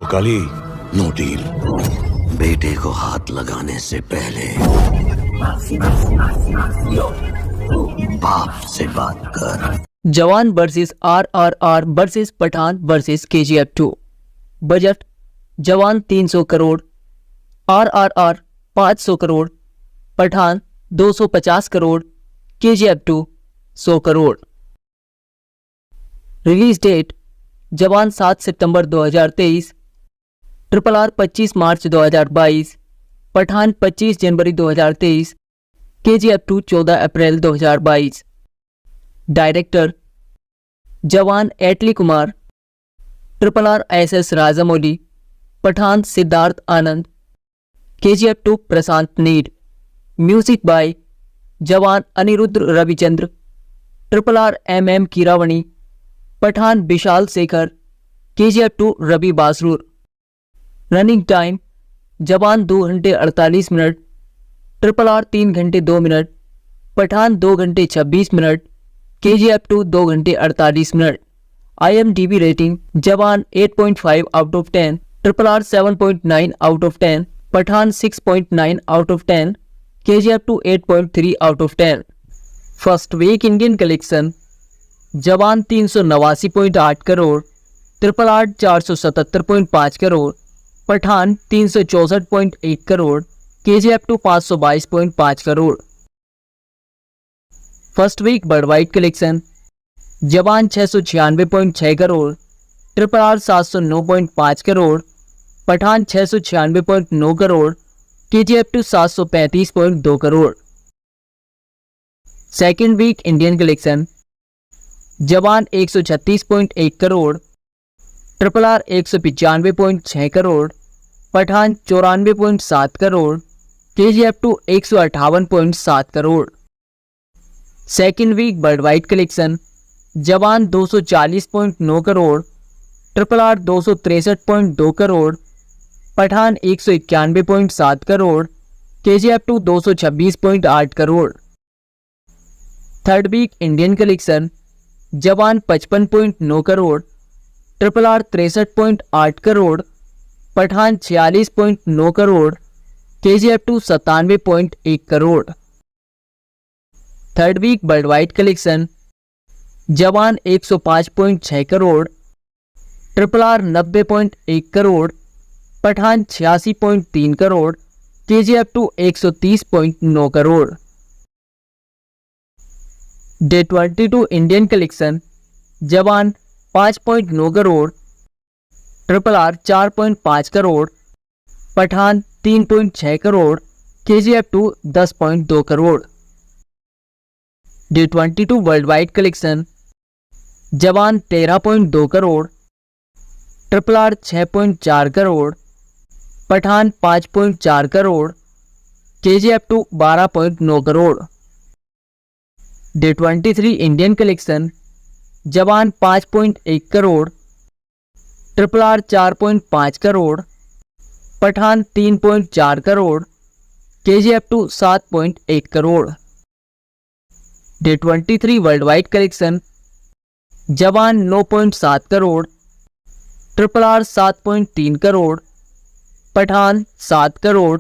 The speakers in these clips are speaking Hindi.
काली, नो डील। बेटे को हाथ लगाने से पहले बाप से बात कर। Jawan versus RRR versus Pathaan versus KGF 2। Budget Jawan 300 crore, RRR 500 crore, Pathaan 250 crore, KGF 2 100 crore. Release date Jawan 7 सितंबर 2023, RRR 25 मार्च 2022, पठान 25 जनवरी 2023, केजीएफ 2 14 अप्रैल 2022। Director Jawan Atlee Kumar, RRR SS Rajamouli, Pathaan Siddharth Anand, KGF 2 Prashanth Neel. Music by Jawan Anirudh Ravichander, RRR MM Keeravani, Pathaan Vishal Shekhar, KGF 2 Ravi बासरूर। Running time जवान 2 घंटे 48 मिनट, RRR 3 घंटे 2 मिनट, पठान 2 घंटे 26 मिनट, केजीएफ 2 2 घंटे 48 minute. IMDb rating Jawan 8.5 out of 10, RRR 7.9 out of 10, Pathaan 6.9 out of 10, KGF 2 8.3 out of 10। First week Indian collection Jawan 389.8 crore, RRR 477.5 crore, Pathaan 364.1 crore, KGF 2 522.5 crore. First week worldwide collection Jawan 696.6 crore, RRR 709.5 crore, Pathaan 696.9 crore, KGF 2 735.2 crore. Second week Indian collection Jawan 136.1 crore, RRR 195.6 crore, Pathaan 94.7 crore, KGF 2 158.7 crore. Second week worldwide collection Jawan 240.9 crore, RRR 263.2 crore, Pathaan 191.7 crore, KGF 2 226.8 crore. Third week Indian collection Jawan 55.9 crore, RRR 63.8 crore, Pathaan 46.9 crore, KGF 2 97.1 crore. Third week worldwide collection Jawan 105.6 crore, RRR 90.1 crore, Pathaan 86.3 crore, KGF 2 130.9 crore. Day 22 Indian collection Jawan 5.9 crore, RRR 4.5 crore, Pathaan 3.6 crore, KGF 2 10.2 crore. Day 22 worldwide collection Jawan 13.2 crore, RRR 6.4 crore, Pathaan 5.4 crore, KGF 2 12.9 crore. Day 23 Indian collection Jawan 5.1 crore, RRR 4.5 crore, Pathaan 3.4 crore, KGF 2 7.1 crore. Day 23 worldwide collection Jawan 9.7 crore, RRR 7.3 crore, Pathaan 7 crore,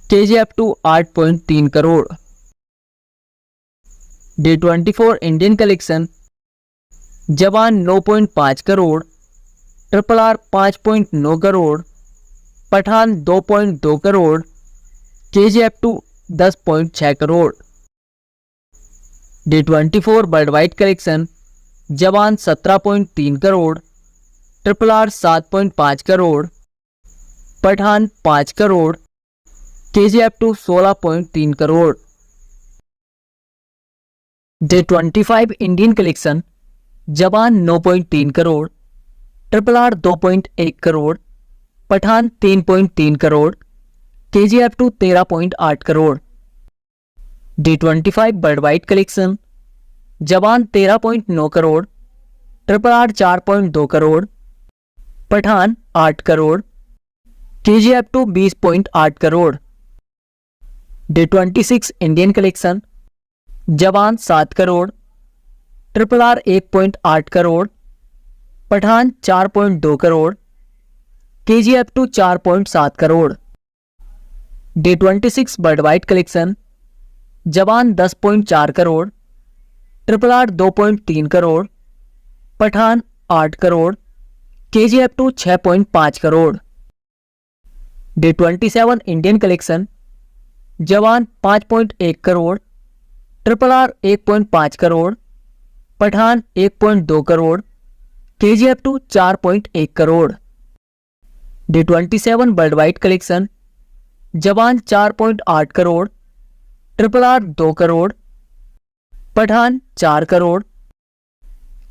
KGF 2 8.3 crore. Day 24 Indian collection Jawan 9.5 crore, RRR 5.9 crore, Pathaan 2.2 crore, KGF 2 10.6 crore. Day 24 worldwide collection Jawan 17.3 crore, RRR 7.5 crore, Pathaan 5 crore, KGF 2 16.3 crore. Day 25 Indian collection Jawan 9.3 crore, RRR 2.1 crore, Pathaan 3.3 crore, KGF 2 13.8 crore. Day 25 worldwide collection Jawan 13.9 crore, RRR 4.2 crore, Pathaan 8 crore, KGF 2 20.8 crore. Day 26 Indian collection Jawan 7 crore, RRR 1.8 crore, Pathaan 4.2 crore, KGF2 4.7 crore. Day 26 world wide collection, Jawan 10.4 crore, RRR 2.3 crore, Pathaan 8 crore, KGF2 6.5 crore. Day 27 Indian collection, Jawan 5.1 crore, RRR 1.5 crore, Pathaan 1.2 crore, KGF2 4.1 crore. Day 27 worldwide collection, Jawan 4.8 crore, RRR 2 crore, Pathaan 4 crore,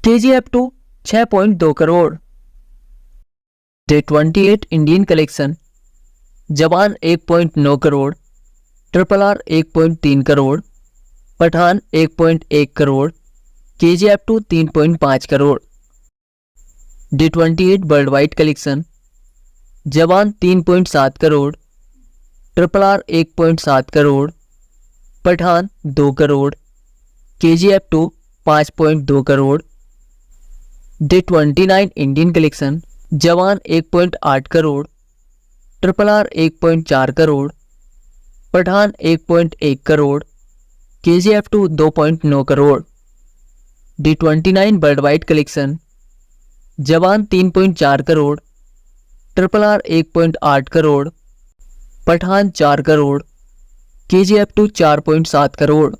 KGF2 6.2 crore. Day 28 Indian collection, Jawan 1.9 crore, RRR 1.3 crore, Pathaan 1.1 crore, KGF2 3.5 crore. Day 28 worldwide collection, Jawan 3.7 crore, RRR 1.7 crore, Pathaan 2 crore, KGF2 5.2 crore. Day 29 Indian collection, Jawan 1.8 crore, RRR 1.4 crore, Pathaan 1.1 crore, KGF2 2.9 crore. Day 29 worldwide collection, Jawan 3.4 crore, RRR 1.8 crore, Pathaan 4 crore, KGF2 4.7 crore.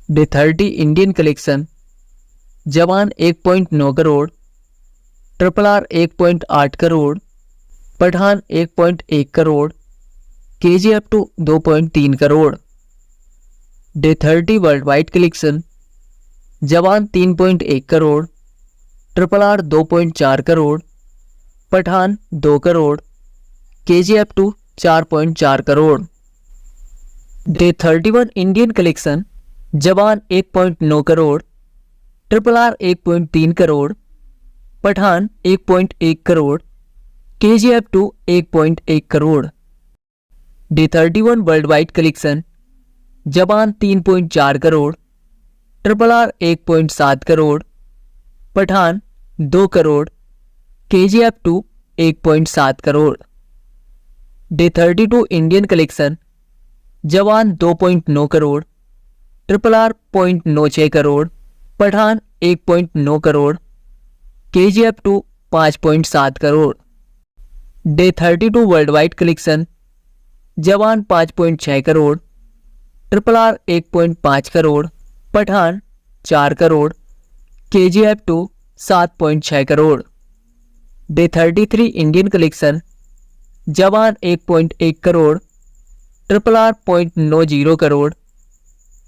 Day 30 Indian collection, Jawan 1.9 crore, RRR 1.8 crore, Pathaan 1.1 crore, KGF2 2.3 crore. Day 30 worldwide collection, Jawan 3.1 crore, RRR 2.4 crore, Pathaan 2 crore, KGF2 4.4 crore. Day 31 Indian collection, Jawan 1.9 crore, RRR 1.3 crore, Pathaan 1.1 crore, KGF2 1.1 crore. Day 31 worldwide collection, Jawan 3.4 crore, RRR 1.7 crore, Pathaan 2 crore, KGF2 1.7 crore. Day 32 Indian collection, Jawan 2.9 crore, RRR 0.96 crore, Pathaan 1.9 crore, KGF2 5.7 crore. Day 32 worldwide collection, Jawan 5.6 crore, RRR 1.5 crore, Pathaan 4 crore, KGF2 7.6 crore. Day 33 Indian collection, Jawan 1.1 crore, RRR 0.90 crore,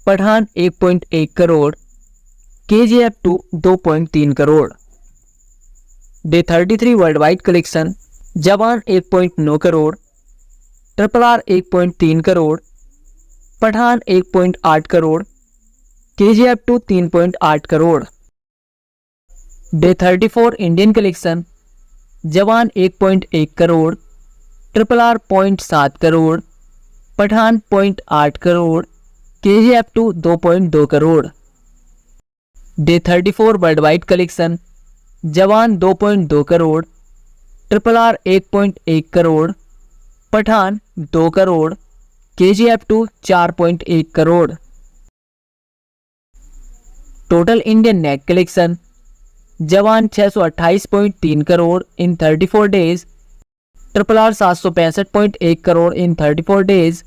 Pathaan 1.1 crore, KGF2 2.3 crore. Day 33 worldwide collection, Jawan 1.9 crore, RRR 1.3 crore, Pathaan 1.8 crore, KGF2 3.8 crore. Day 34 Indian collection, Jawan 1.1 crore, RRR 0.7 crore, Pathaan 0.8 crore, KGF2 2.2 crore. Day 34 worldwide collection, Jawan 2.2 crore, RRR 1.1 crore, Pathaan 2 crore, KGF2 4.1 crore. Total Indian net collection, जवान 628.3 करोड़ इन 34 डेज, RRR 765.1 करोड़ इन 34 डेज,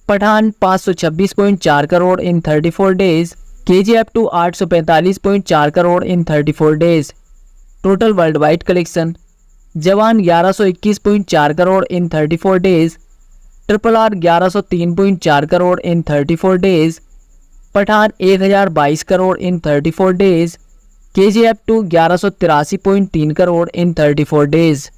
पठान 526.4 करोड़ इन 34 डेज, KGF2 845.4 करोड़ इन 34 days. Total world wide collection, जवान 1121.4 करोड़ इन 34 डेज, RRR 1103.4 करोड़ इन 34 डेज, पठान 1022 करोड़ इन 34 डेज, KGF2 1183.3 करोड़ इन 34 डेज।